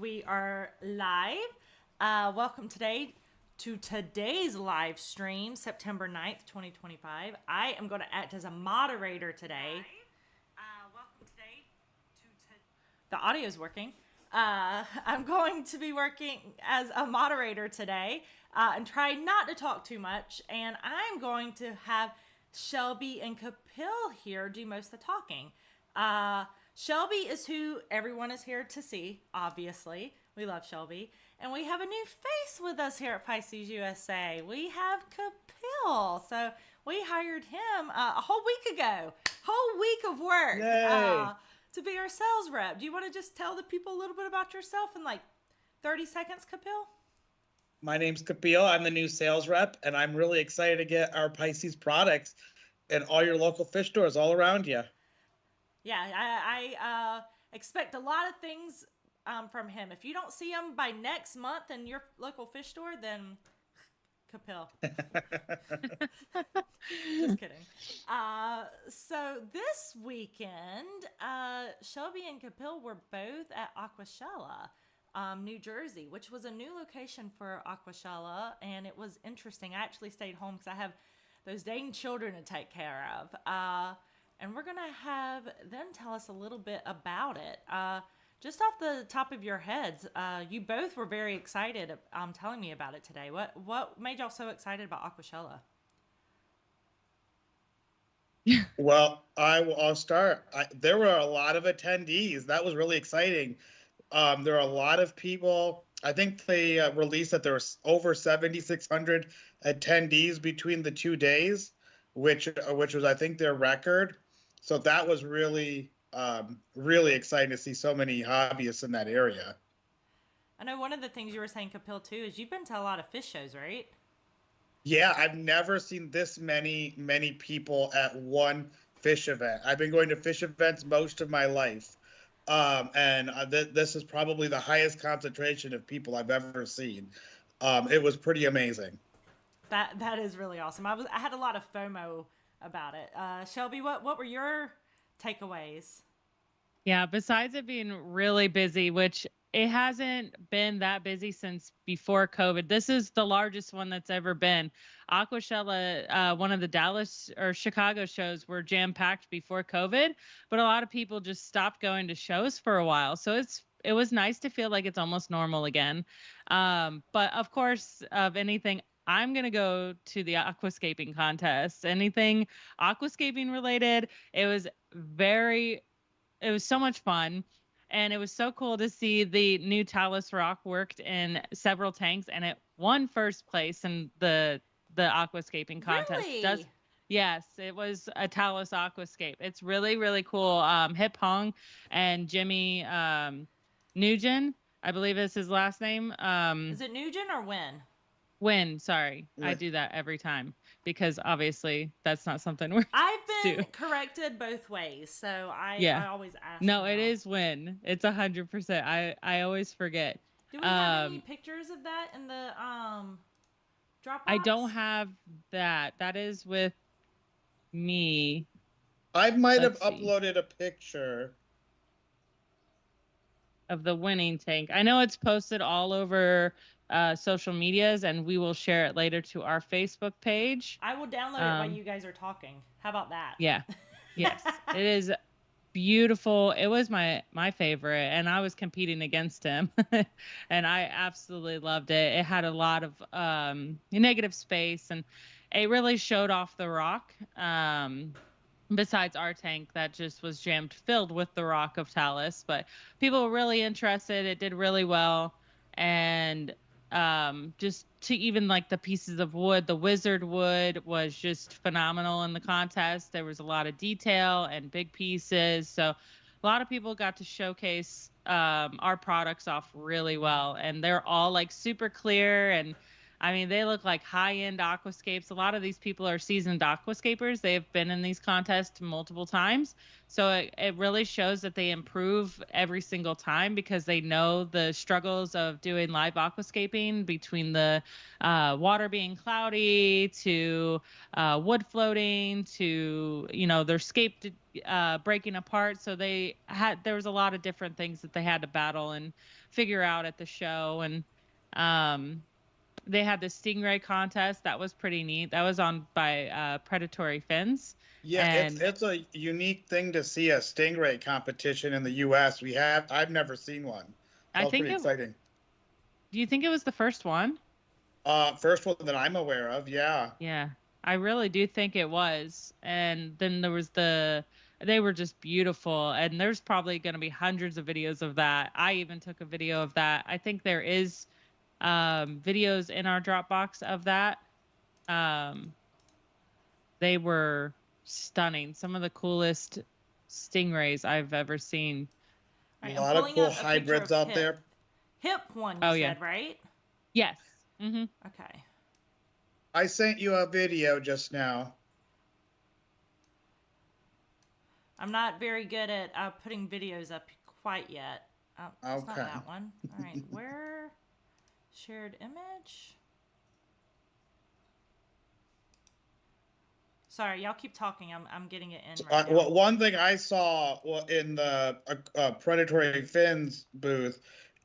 we are live. Welcome today to today's live stream, September 9th, 2025. I am going to act as a moderator today. Welcome today to the audio is working. I'm going to be working as a moderator today and try not to talk too much. And I'm going to have Shelby and Kapil here do most of the talking. Shelby is who everyone is here to see, obviously. We love Shelby. And we have a new face with us here at Pisces USA. We have Kapil. So we hired him a whole week ago. Whole week of work to be our sales rep. Do you want to just tell the people a little bit about yourself in like 30 seconds, Kapil? My name's Kapil. I'm the new sales rep, and I'm really excited to get our Pisces products in all your local fish stores all around you. Yeah, I expect a lot of things from him. If you don't see him by next month in your local fish store, then Kapil. Just kidding. So this weekend, Shelby and Kapil were both at Aquashella, New Jersey, which was a new location for Aquashella, and it was interesting. I actually stayed home because I have those dang children to take care of. And we're going to have them tell us a little bit about it. Just off the top of your heads, you both were very excited telling me about it today. What made y'all so excited about Aquashella? Well, I'll start. There were a lot of attendees. That was really exciting. There are a lot of people. I think they released that there was over 7,600 attendees between the 2 days, which was, I think, their record. So that was really, really exciting to see so many hobbyists in that area. I know one of the things you were saying, Kapil, too, is you've been to a lot of fish shows, right? Yeah, I've never seen this many people at one fish event. I've been going to fish events most of my life. And this is probably the highest concentration of people I've ever seen. It was pretty amazing. That is really awesome. I had a lot of FOMO about it. Shelby, what were your takeaways? Yeah, besides it being really busy, which it hasn't been that busy since before COVID. This is the largest one that's ever been. Aquashella, one of the Dallas or Chicago shows were jam-packed before COVID, but a lot of people just stopped going to shows for a while. So it was nice to feel like it's almost normal again. But of course, of anything, I'm going to go to the aquascaping contest. Anything aquascaping related, it was so much fun. And it was so cool to see the new Talus rock worked in several tanks, and it won first place in the aquascaping contest. Really? Yes, it was a Talus aquascape. It's really, really cool. Hip Hong and Jimmy Nugent, I believe is his last name. Is it Nugent or Win? Win, sorry. I do that every time because obviously that's not something we're I've been corrected both ways, so I always ask. No, it is Win. It's 100%. I always forget. Do we have any pictures of that in the Dropbox? I don't have that. That is with me. I might have uploaded a picture of the winning tank. I know it's posted all over social medias, and we will share it later to our Facebook page. I will download it while you guys are talking. How about that? Yeah. Yes. It is beautiful. It was my favorite, and I was competing against him. And I absolutely loved it. It had a lot of negative space, and it really showed off the rock. Besides our tank that just was jammed filled with the rock of Talus, but people were really interested. It did really well. And just to even like the pieces of wood, the wizard wood was just phenomenal in the contest. There was a lot of detail and big pieces. So a lot of people got to showcase our products off really well. And they're all like super clear. And I mean, they look like high-end aquascapes. A lot of these people are seasoned aquascapers. They've been in these contests multiple times. So it really shows that they improve every single time because they know the struggles of doing live aquascaping, between the water being cloudy to wood floating to, their scape breaking apart. So there was a lot of different things that they had to battle and figure out at the show. And they had the stingray contest. That was pretty neat. That was on by Predatory Fins. Yeah, And it's a unique thing to see a stingray competition in the U.S. I've never seen one. I That was think pretty exciting. Do you think it was the first one? First one that I'm aware of, yeah. Yeah, I really do think it was. And then there was they were just beautiful. And there's probably going to be hundreds of videos of that. I even took a video of that. I think there is videos in our Dropbox of that. They were stunning. Some of the coolest stingrays I've ever seen. A lot of cool hybrids out there. Hip one, you said, right? Yes. Mm-hmm. Okay. I sent you a video just now. I'm not very good at putting videos up quite yet. It's not that one. All right, where? Shared image? Sorry, y'all keep talking. I'm getting it in right now. One thing I saw in the Predatory Fins booth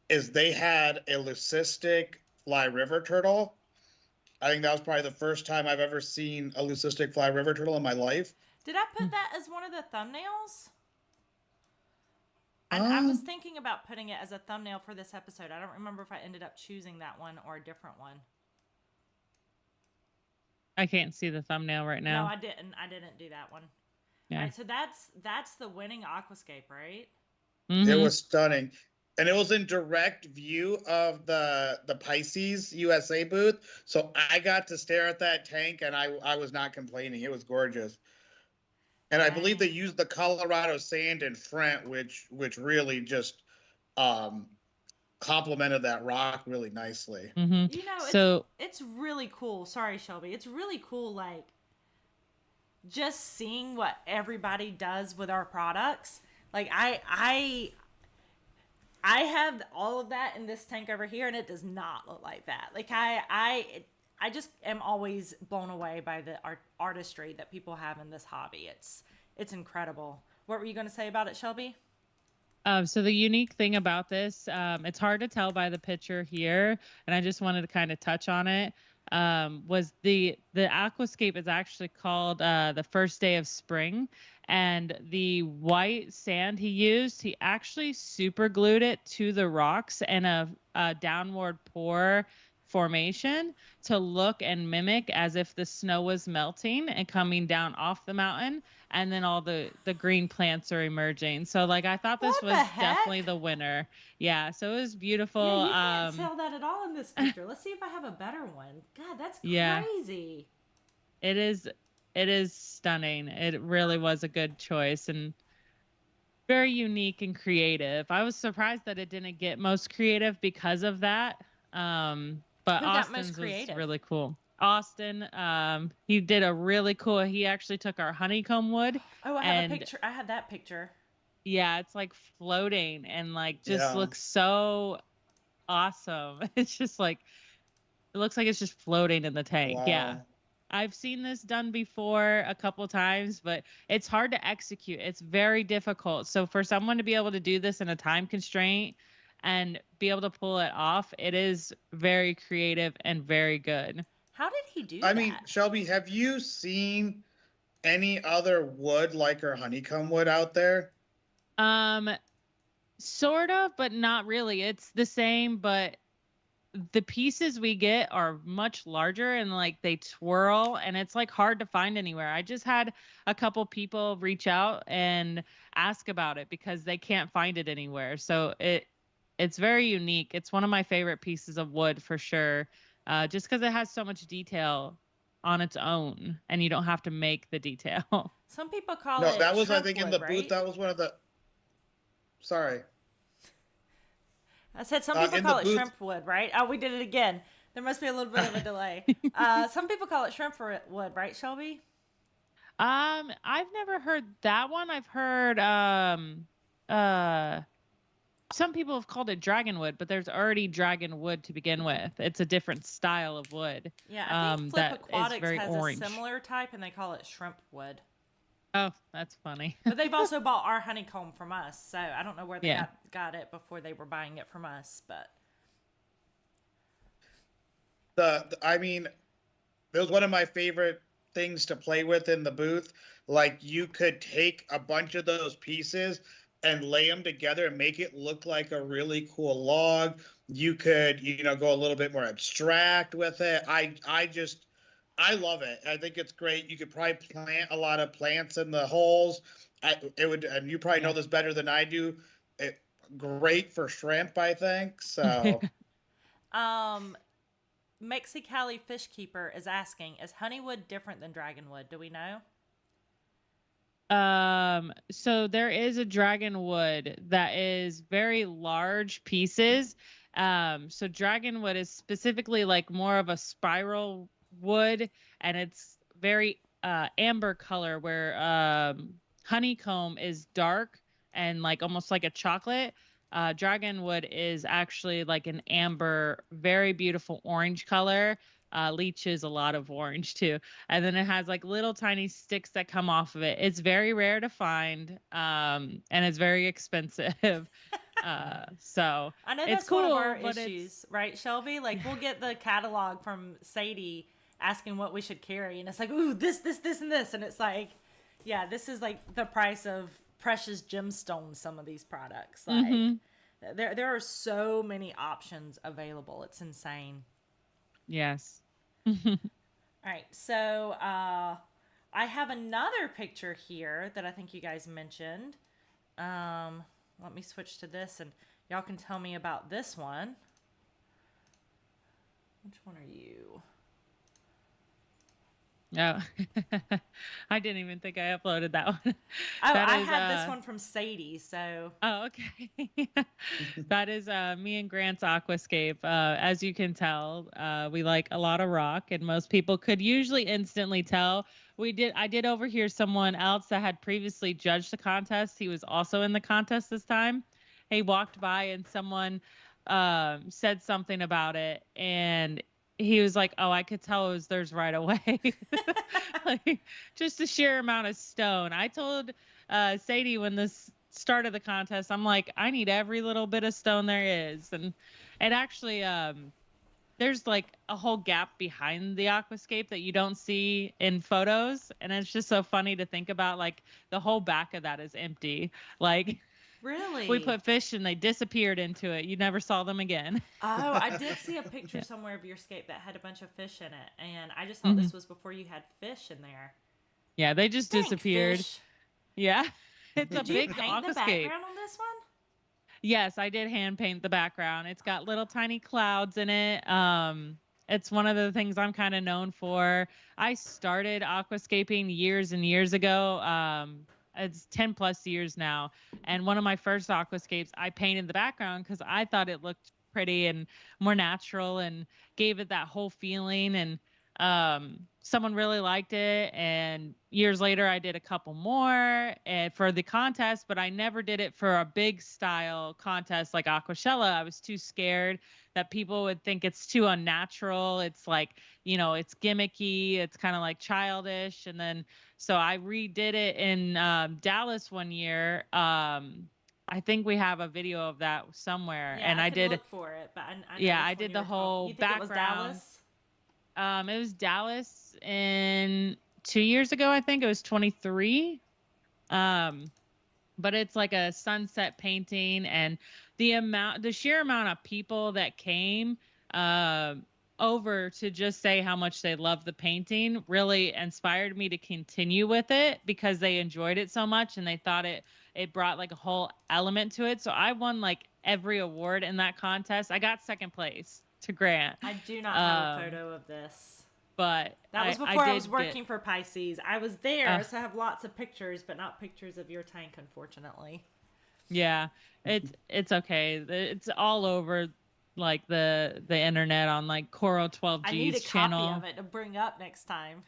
is they had a leucistic fly river turtle. I think that was probably the first time I've ever seen a leucistic fly river turtle in my life. Did I put that as one of the thumbnails? I was thinking about putting it as a thumbnail for this episode. I don't remember if I ended up choosing that one or a different one. I can't see the thumbnail right now. No, I didn't. I didn't do that one. Yeah. All right, so that's the winning aquascape, right? Mm-hmm. It was stunning. And it was in direct view of the Pisces USA booth. So I got to stare at that tank and I was not complaining. It was gorgeous. And I believe they used the Colorado sand in front, which really just complemented that rock really nicely. Mm-hmm. You know, it's really cool. Sorry, Shelby. It's really cool, like, just seeing what everybody does with our products. Like, I have all of that in this tank over here, and it does not look like that. Like, I just am always blown away by the artistry that people have in this hobby. It's incredible. What were you going to say about it, Shelby? So the unique thing about this, it's hard to tell by the picture here, and I just wanted to kind of touch on it, was the aquascape is actually called the First Day of Spring, and the white sand he actually super glued it to the rocks in a downward pour formation to look and mimic as if the snow was melting and coming down off the mountain, and then all the green plants are emerging. So like I thought this was definitely the winner. Yeah, so it was beautiful. Yeah, you can't tell that at all in this picture. Let's see if I have a better one. God, that's crazy. It is stunning. It really was a good choice and very unique and creative. I was surprised that it didn't get most creative because of that. But Austin's was really cool. Austin, he did a really cool, he actually took our honeycomb wood. Oh, I have a picture. I have that picture. Yeah, it's like floating and like just looks so awesome. It's just like, it looks like it's just floating in the tank. Wow. Yeah. I've seen this done before a couple times, but it's hard to execute. It's very difficult. So for someone to be able to do this in a time constraint and be able to pull it off, it is very creative and very good. How did he do that? I mean, Shelby, have you seen any other wood like our honeycomb wood out there? Sort of, but not really. It's the same, but the pieces we get are much larger and like they twirl and it's like hard to find anywhere. I just had a couple people reach out and ask about it because they can't find it anywhere. So it's very unique. It's one of my favorite pieces of wood for sure. Just because it has so much detail on its own and you don't have to make the detail. Some people call it No, that was, I think, wood, in the right? booth. That was one of the... Sorry. I said some people call it shrimp wood, right? Oh, we did it again. There must be a little bit of a delay. Some people call it shrimp wood, right, Shelby? I've never heard that one. I've heard uh some people have called it dragonwood, but there's already dragonwood to begin with. It's a different style of wood. Yeah, I think Flip That is Aquatics very has orange. a similar type, and they call it shrimp wood. Oh, that's funny. But they've also bought our honeycomb from us, so I don't know where they Yeah. got it before they were buying it from us. But I mean, it was one of my favorite things to play with in the booth. Like you could take a bunch of those pieces and lay them together and make it look like a really cool log. You could, go a little bit more abstract with it. I love it. I think it's great. You could probably plant a lot of plants in the holes. And you probably know this better than I do. Great for shrimp, I think. So, Mexicali Fish Keeper is asking, is honeywood different than dragonwood? Do we know? So there is a dragonwood that is very large pieces. So dragonwood is specifically like more of a spiral wood, and it's very amber color, where honeycomb is dark and like almost like a chocolate. Dragonwood is actually like an amber, very beautiful orange color. Leech is a lot of orange too. And then it has like little tiny sticks that come off of it. It's very rare to find, and it's very expensive. So I know it's that's cool, one of our but issues, right, Shelby? Like we'll get the catalog from Sadie asking what we should carry, and it's like, ooh, this, and this, and it's like, yeah, this is like the price of precious gemstones. Some of these products, like there are so many options available. It's insane. Yes. All right, so I have another picture here that I think you guys mentioned. Let me switch to this, and y'all can tell me about this one. Which one are you? Oh, I didn't even think I uploaded that one. Oh, That I is, had this one from Sadie, so. Oh, okay. That is me and Grant's Aquascape. As you can tell, we like a lot of rock, and most people could usually instantly tell. I did overhear someone else that had previously judged the contest. He was also in the contest this time. He walked by and someone said something about it, and he was like, "Oh, I could tell it was theirs right away." Like, just the sheer amount of stone. I told Sadie when this started the contest, I'm like, I need every little bit of stone there is. And it actually, there's like a whole gap behind the aquascape that you don't see in photos. And it's just so funny to think about, like the whole back of that is empty. Like, really, we put fish and they disappeared into it. You never saw them again. Oh, I did see a picture somewhere of your scape that had a bunch of fish in it, and I just thought this was before you had fish in there. Yeah, they just disappeared. Fish. Yeah, it's Did a you big paint the aquascape. background on this one? Yes, I did hand paint the background. It's got little tiny clouds in it. It's one of the things I'm kind of known for. I started aquascaping years and years ago. It's 10 plus years now. And one of my first aquascapes, I painted the background because I thought it looked pretty and more natural and gave it that whole feeling. And someone really liked it, and years later I did a couple more and for the contest, but I never did it for a big style contest like Aquashella. I was too scared that people would think it's too unnatural. It's like, it's gimmicky, it's kind of like childish. And then so I redid it in Dallas one year. I think we have a video of that somewhere. Yeah, and I did look for it, but I did the whole you think background. It was Dallas? It was Dallas in 2 years ago. I think it was 23. But it's like a sunset painting, and the sheer amount of people that came over to just say how much they loved the painting really inspired me to continue with it, because they enjoyed it so much and they thought it brought like a whole element to it. So I won like every award in that contest. I got second place to Grant. I do not have a photo of this. But that was before I was working for Pisces. I was there, so I have lots of pictures, but not pictures of your tank, unfortunately. Yeah, it's okay. It's all over like the internet on like Coral I need a 12G's channel. copy of it to bring up next time.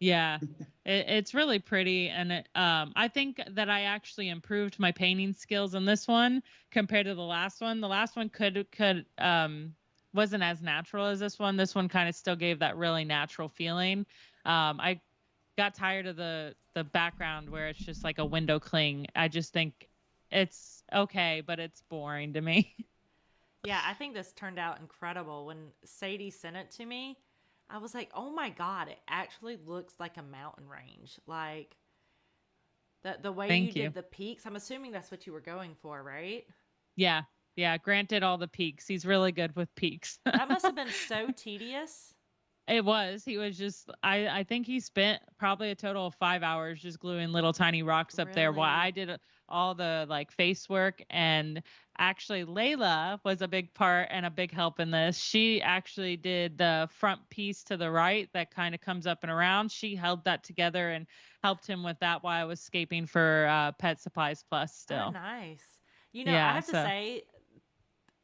Yeah, it's really pretty, and I think that I actually improved my painting skills in this one compared to the last one. The last one could wasn't as natural as this one. This one kind of still gave that really natural feeling. I got tired of the background where it's just like a window cling. I just think it's okay, but it's boring to me. Yeah, I think this turned out incredible. When Sadie sent it to me, I was like, "Oh my god, it actually looks like a mountain range." Like the way you Thank you. did the peaks. I'm assuming that's what you were going for, right? Yeah, yeah. Granted, all the peaks. He's really good with peaks. That must have been so tedious. It was. He was just. I think he spent probably a total of 5 hours just gluing little tiny rocks up there while I Really? did all the like face work. And actually, Layla was a big part and a big help in this. She actually did the front piece to the right that kind of comes up and around. She held that together and helped him with that while I was scaping for Pet Supplies Plus Oh, still. nice. You know, I Yeah. have to So say,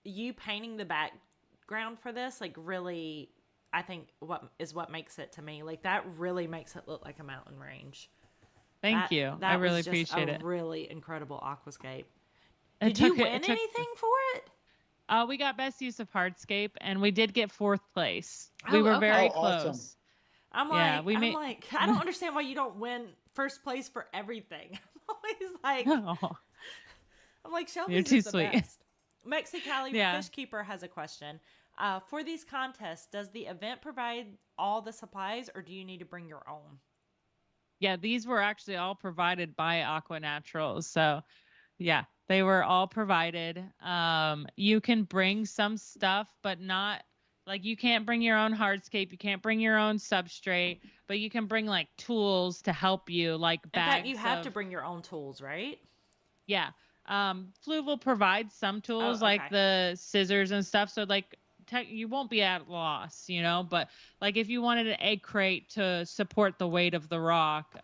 you painting the background for this, like, really, I think what makes it to me. Like, that really makes it look like a mountain range. thank you. I That really was just appreciate a it. really incredible aquascape. It Did you took win it took anything for it? We got best use of hardscape, and we did get fourth place. We Oh, were okay. very Oh, awesome. close. I'm Yeah, like, we I'm made. like, I don't understand why you don't win first place for everything. I'm always like, Oh, I'm like, you're Shelby's too is the sweet. best. Mexicali Yeah, Fishkeeper has a question. For these contests, does the event provide all the supplies, or do you need to bring your own? yeah. These were actually all provided by Aqua Naturals. So yeah, they were all provided. You can bring some stuff, but not like you can't bring your own hardscape. You can't bring your own substrate, but you can bring like tools to help you, like In fact, you bags have to of. bring your own tools, right? Yeah. Flu will provide some tools Oh, like okay. the scissors and stuff. So like you won't be at loss, but like if you wanted an egg crate to support the weight of the rock,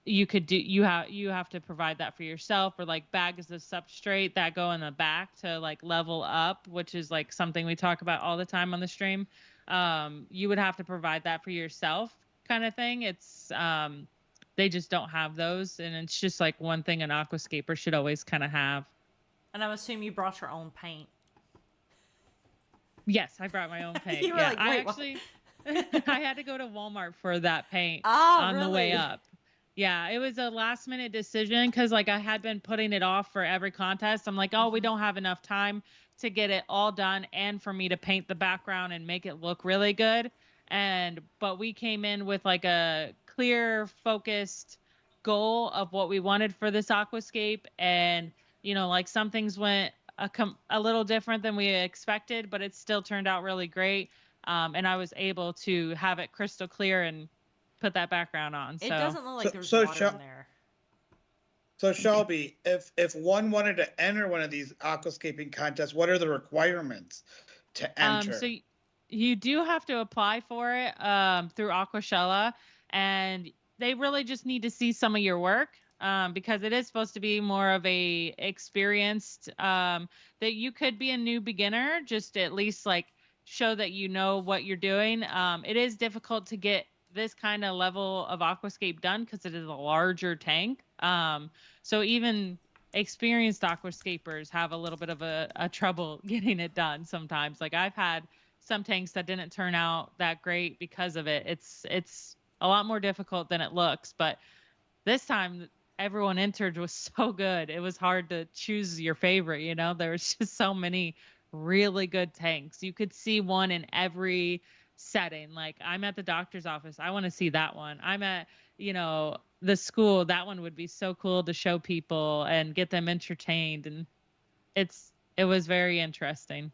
you could do you have to provide that for yourself, or like bags of substrate that go in the back to like level up, which is like something we talk about all the time on the stream. You would have to provide that for yourself, kind of thing. It's they just don't have those, and it's just like one thing an aquascaper should always kind of have. And I assume you brought your own paint. Yes, I brought my own paint. You were Yeah, like, I wait, what? actually I had to go to Walmart for that paint Oh, on the way really? up. Yeah, it was a last minute decision because like I had been putting it off for every contest. I'm like, oh, we Hmm. don't have enough time to get it all done and for me to paint the background and make it look really good. But we came in with like a clear, focused goal of what we wanted for this aquascape, and like some things went a little different than we expected, but it still turned out really great. And I was able to have it crystal clear and put that background on. It So doesn't look like So, there's so, water in there. so Shelby, if one wanted to enter one of these aquascaping contests, what are the requirements to enter? So you do have to apply for it through Aquashella, and they really just need to see some of your work, because it is supposed to be more of a experienced, that you could be a new beginner, just at least like show that you know what you're doing. It is difficult to get this kind of level of aquascape done because it is a larger tank. So even experienced aquascapers have a little bit of a trouble getting it done sometimes. Like I've had some tanks that didn't turn out that great because of it. It's a lot more difficult than it looks, but this time everyone entered was so good. It was hard to choose your favorite, There was just so many really good tanks. You could see one in every setting. Like I'm at the doctor's office, I want to see that one. I'm at, the school, that one would be so cool to show people and get them entertained, and it was very interesting.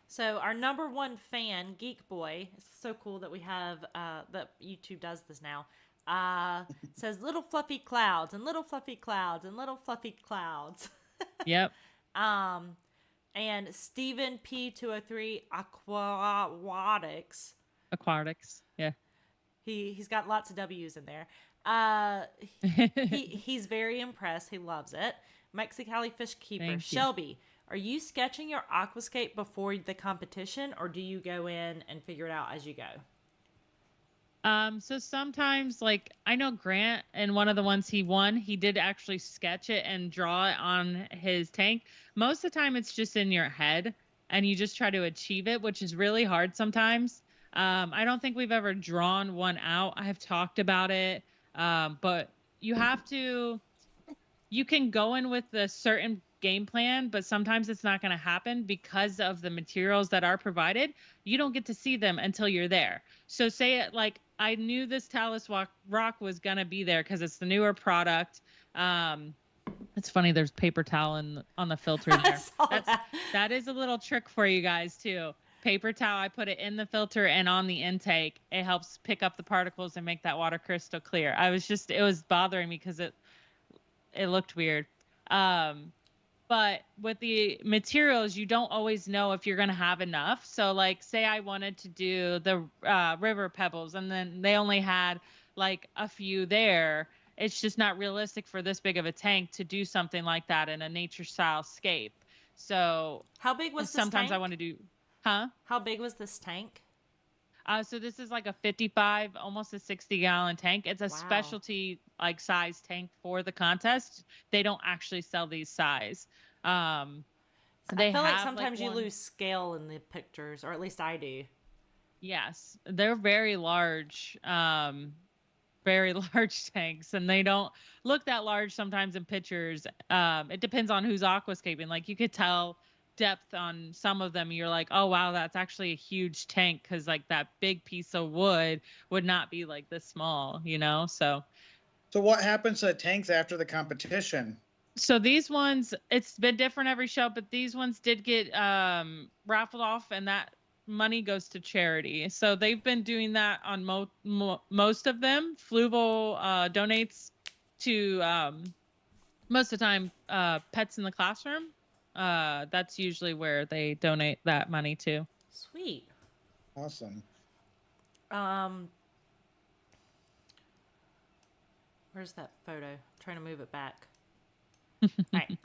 So our number one fan, Geek Boy, it's so cool that we have that YouTube does this now. Says little fluffy clouds and little fluffy clouds and little fluffy clouds. Yep. um, and Stephen P203 Aquatics. Aquatics. Yeah. He's got lots of W's in there. He's very impressed. He loves it. Mexicali Fish Keeper. Thank you. Shelby, Are you sketching your aquascape before the competition, or do you go in and figure it out as you go? So sometimes, like, I know Grant, and one of the ones he won, he did actually sketch it and draw it on his tank. Most of the time, it's just in your head, and you just try to achieve it, which is really hard sometimes. I don't think we've ever drawn one out. I have talked about it, but you have to. You can go in with a certain game plan, but sometimes it's not going to happen because of the materials that are provided. You don't get to see them until you're there. So say it like I knew this talus rock was going to be there because it's the newer product. It's funny, there's paper towel on the filter there. That is a little trick for you guys too. Paper towel, I put it in the filter and on the intake. It helps pick up the particles and make that water crystal clear. It was bothering me because it looked weird. But with the materials, you don't always know if you're going to have enough. So like, say I wanted to do the river pebbles and then they only had like a few there. It's just not realistic for this big of a tank to do something like that in a nature style scape. So how big was this sometimes tank? I want to do, huh? How big was this tank? So this is like a 55, almost a 60-gallon tank. It's a specialty like size tank for the contest. They don't actually sell these size. I feel like sometimes you lose scale in the pictures, or at least I do. Yes, they're very large tanks, and they don't look that large sometimes in pictures. It depends on who's aquascaping. Like you could tell depth on some of them. You're like, oh wow, that's actually a huge tank, because like that big piece of wood would not be like this small, you know. So what happens to the tanks after the competition? So these ones, it's been different every show, but these ones did get raffled off, and that money goes to charity. So they've been doing that on most of them. Fluval donates to most of the time Pets in the Classroom. That's usually where they donate that money to. Sweet. Awesome. Where's that photo? I'm trying to move it back. All right.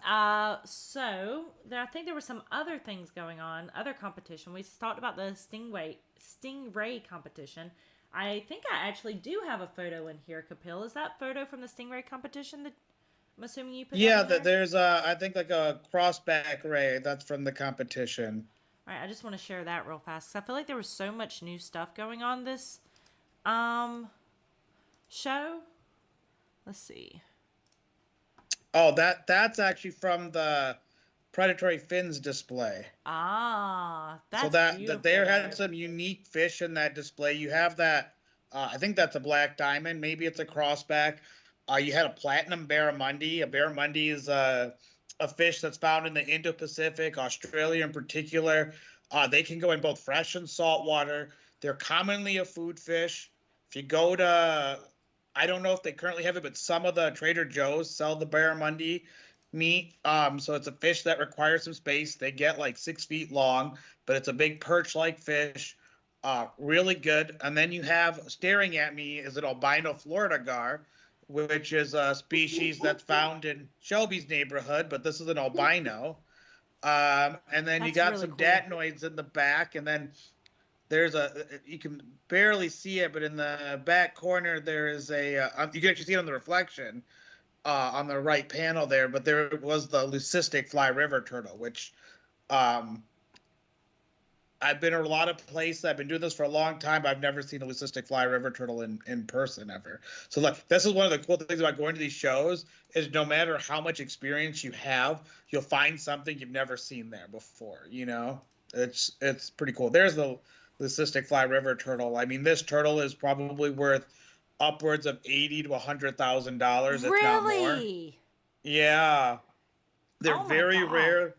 So I think there were some other things going on, other competition. We talked about the stingray competition. I think I actually do have a photo in here, Kapil. Is that photo from the stingray competition that I'm assuming you put? Yeah, there's I think like a crossback ray. That's from the competition. All right, I just want to share that real fast, because I feel like there was so much new stuff going on this show. Let's see. Oh, that's actually from the predatory fins display. That's so that beautiful. There had some unique fish in that display. You have that. I think that's a black diamond. Maybe it's a crossback. You had a platinum barramundi. A barramundi is a fish that's found in the Indo-Pacific, Australia in particular. They can go in both fresh and salt water. They're commonly a food fish. If you go to, I don't know if they currently have it, but some of the Trader Joe's sell the barramundi meat. So it's a fish that requires some space. They get like 6 feet long, but it's a big perch-like fish. Really good. And then you have, staring at me, is an albino Florida gar, which is a species that's found in Shelby's neighborhood, but this is an albino. And then you got really some datnoids in the back, and then there's you can barely see it, but in the back corner there is a you can actually see it on the reflection on the right panel there, but there was the leucistic fly river turtle, which I've been in a lot of places. I've been doing this for a long time, but I've never seen a leucistic fly river turtle in person ever. So like, this is one of the cool things about going to these shows, is no matter how much experience you have, you'll find something you've never seen there before. You know, it's pretty cool. There's the leucistic fly river turtle. I mean, this turtle is probably worth upwards of $80,000 to $100,000, if not more. Yeah, they're very rare.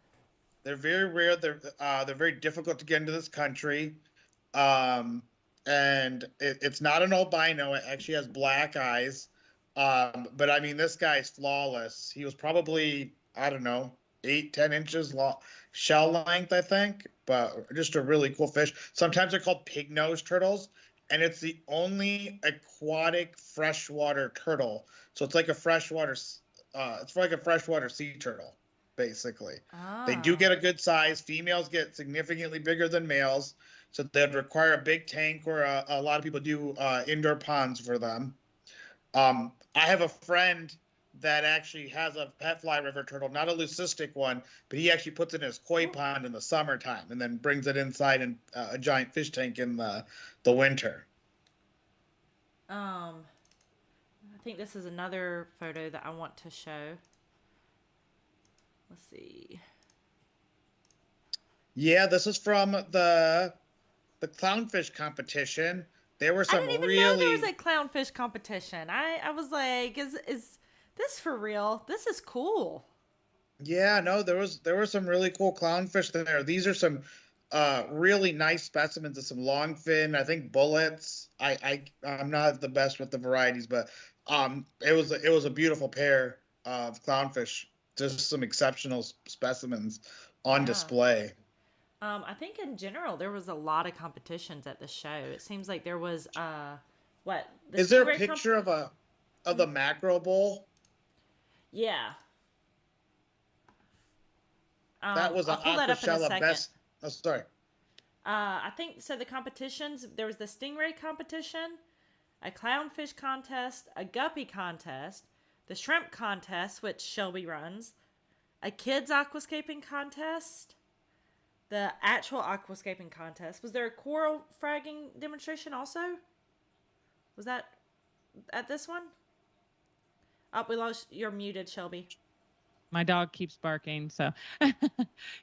They're very rare. They're very difficult to get into this country, and it's not an albino. It actually has black eyes, but I mean, this guy's flawless. He was probably, I don't know, 8-10 inches long, shell length, I think, but just a really cool fish. Sometimes they're called pig nose turtles, and it's the only aquatic freshwater turtle. So it's like a freshwater, it's like a freshwater sea turtle, basically. They do Ah. get a good size. Females get significantly bigger than males, so they'd require a big tank, or a lot of people do indoor ponds for them. I have a friend that actually has a pet fly river turtle, not a leucistic one, but he actually puts it in his koi pond in the summertime and then brings it inside in a giant fish tank in the winter. I think this is another photo that I want to show. Let's see. Yeah, this is from the clownfish competition. There were I some didn't even know there was really a clownfish competition. I was like, is this for real? This is cool. yeah, no, there were some really cool clownfish there. These are some really nice specimens of some longfin, I think bullets. I'm not the best with the varieties, but it was a beautiful pair of clownfish. Just some exceptional specimens on Yeah. display. I think in general there was a lot of competitions at the show. It seems like there was what the Is there a stingray picture of the macro bull? Yeah. That was an I'll pull that up in a Aquashella second. best. Oh, sorry. I think so. The competitions, there was the stingray competition, a clownfish contest, a guppy contest, the shrimp contest, which Shelby runs, a kids aquascaping contest, the actual aquascaping contest. Was there a coral fragging demonstration also? Was that at this one? Oh, we lost. You're muted, Shelby. My dog keeps barking, so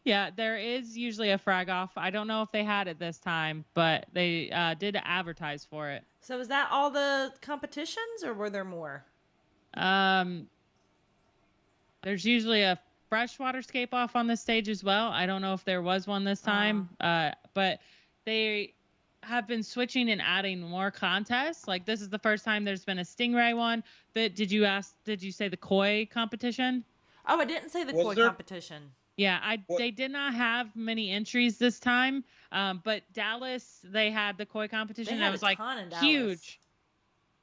yeah, there is usually a frag off. I don't know if they had it this time, but they did advertise for it. So is that all the competitions, or were there more? Um, there's usually a freshwater scape off on the stage as well. I don't know if there was one this time, but they have been switching and adding more contests. Like this is the first time there's been a stingray one. Did you say the koi competition? Oh, I didn't say the Was koi there- competition. Yeah, What- they did not have many entries this time. But Dallas, they had the koi competition. They had It was a like ton in Dallas.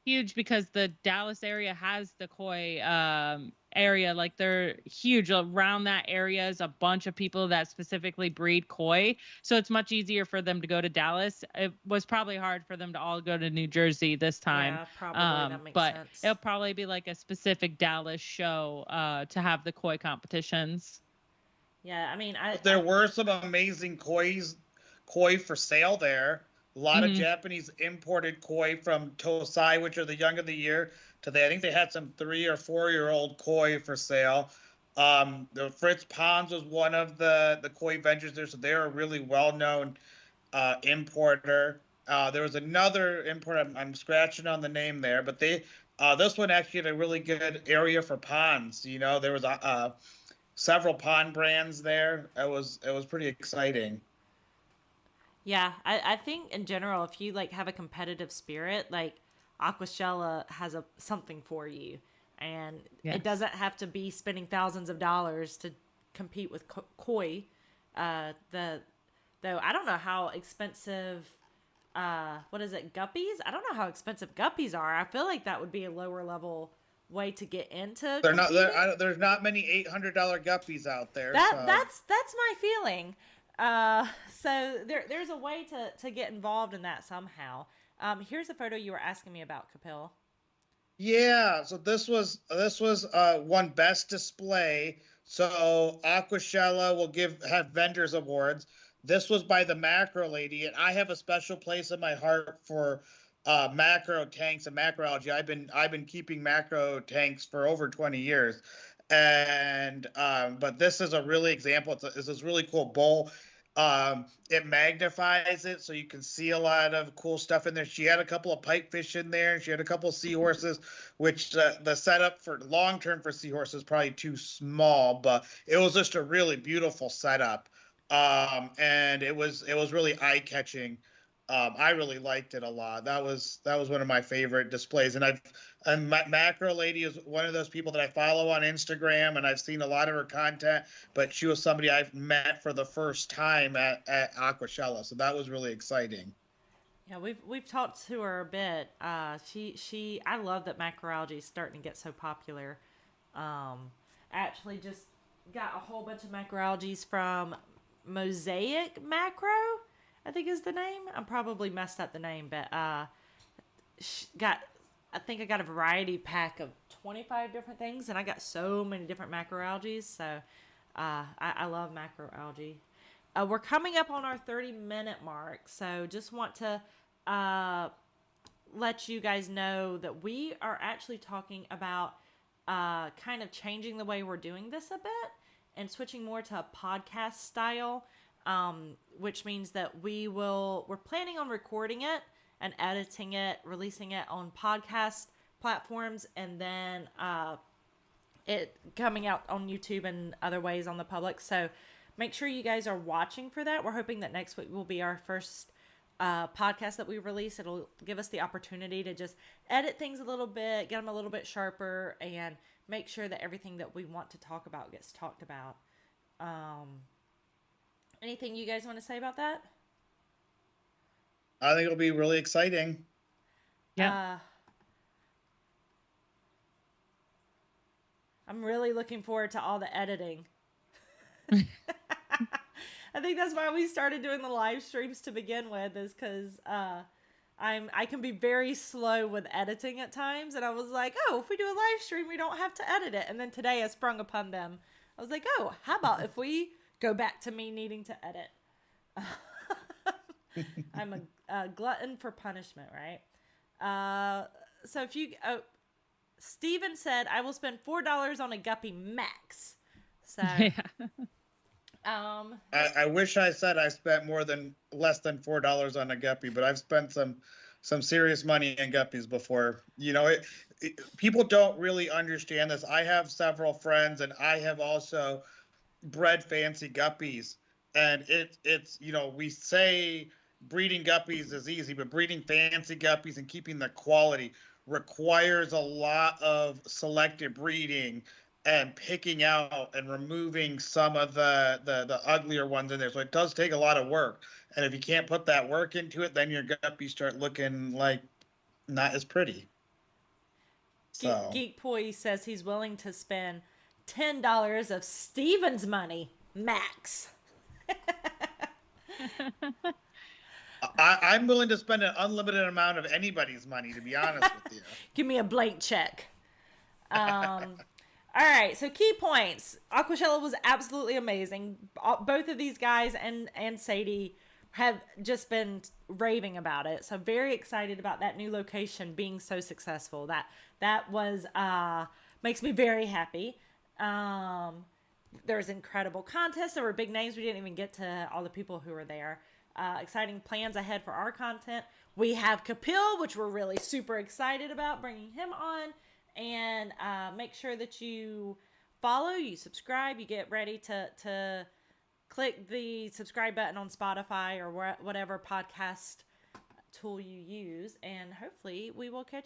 huge because the Dallas area has the koi area. Like they're huge. Around that area is a bunch of people that specifically breed koi. So it's much easier for them to go to Dallas. It was probably hard for them to all go to New Jersey this time. Yeah, probably that makes but sense. it'll probably be like a specific Dallas show to have the koi competitions. Yeah, I mean, There were some amazing koi for sale there. A lot of Mhm. Japanese imported koi from Tosai, which are the young of the year. I think they had some 3 or 4-year-old koi for sale. The Fritz Ponds was one of the koi vendors there, so they're a really well-known importer. There was another importer. I'm scratching on the name there, but this one actually had a really good area for ponds. You know, there was several pond brands there. It was pretty exciting. Yeah, I think in general, if you like have a competitive spirit, like Aquashella has something for you, and Yes. it doesn't have to be spending thousands of dollars to compete with koi. Though I don't know how expensive. What is it? Guppies? I don't know how expensive guppies are. I feel like that would be a lower level way to get into. They're not. competing. There's not many $800 guppies out there. That so. that's my feeling. So there's a way to get involved in that somehow. Here's a photo you were asking me about, Kapil. Yeah, so this was one best display. So Aquashella will have vendors awards. This was by the macro lady, and I have a special place in my heart for macro tanks and macroalgae. I've been keeping macro tanks for over 20 years, and but this is a really example. It's this really cool bowl. It magnifies it so you can see a lot of cool stuff in there. She had a couple of pipefish in there, and she had a couple of seahorses, which the setup for long term for seahorses is probably too small, but it was just a really beautiful setup. And it was really eye catching. I really liked it a lot. That was one of my favorite displays. And Macro Lady is one of those people that I follow on Instagram, and I've seen a lot of her content. But she was somebody I've met for the first time at Aquashella, so that was really exciting. Yeah, we've talked to her a bit. She I love that macroalgae is starting to get so popular. Actually, just got a whole bunch of macroalgae from Mosaic Macro, I think is the name. I'm probably messed up the name, but I think I got a variety pack of 25 different things, and I got so many different macroalgae. So I love macroalgae. We're coming up on our 30-minute mark, so just want to let you guys know that we are actually talking about kind of changing the way we're doing this a bit and switching more to a podcast style, which means that we're planning on recording it and editing it, releasing it on podcast platforms, and then it coming out on YouTube and other ways on the public. So make sure you guys are watching for that. We're hoping that next week will be our first podcast that we release. It'll give us the opportunity to just edit things a little bit, get them a little bit sharper, and make sure that everything that we want to talk about gets talked about. Anything you guys want to say about that? I think it'll be really exciting. Yeah. I'm really looking forward to all the editing. I think that's why we started doing the live streams to begin with, is because I can be very slow with editing at times, and I was like, oh, if we do a live stream, we don't have to edit it. And then today I sprung upon them. I was like, oh, how about if we go back to me needing to edit? I'm a glutton for punishment, right? So if you, Steven said, I will spend $4 on a guppy max. So, Yeah. I wish I said I spent less than $4 on a guppy, but I've spent some serious money in guppies before. People don't really understand this. I have several friends, and I have also bred fancy guppies, and it's we say breeding guppies is easy, but breeding fancy guppies and keeping the quality requires a lot of selective breeding and picking out and removing some of the uglier ones in there. So it does take a lot of work. And if you can't put that work into it, then your guppies start looking like not as pretty. So Geek Poi says he's willing to spend $10 of Steven's money max. I'm willing to spend an unlimited amount of anybody's money, to be honest with you. Give me a blank check. All right, so key points. Aquashella was absolutely amazing. Both of these guys and Sadie have just been raving about it. So very excited about that new location being so successful. That was makes me very happy. There's incredible contests. There were big names. We didn't even get to all the people who were there. Exciting plans ahead for our content. We have Kapil, which we're really super excited about bringing him on. And make sure that you follow, you subscribe, you get ready to click the subscribe button on Spotify or whatever podcast tool you use. And hopefully we will catch you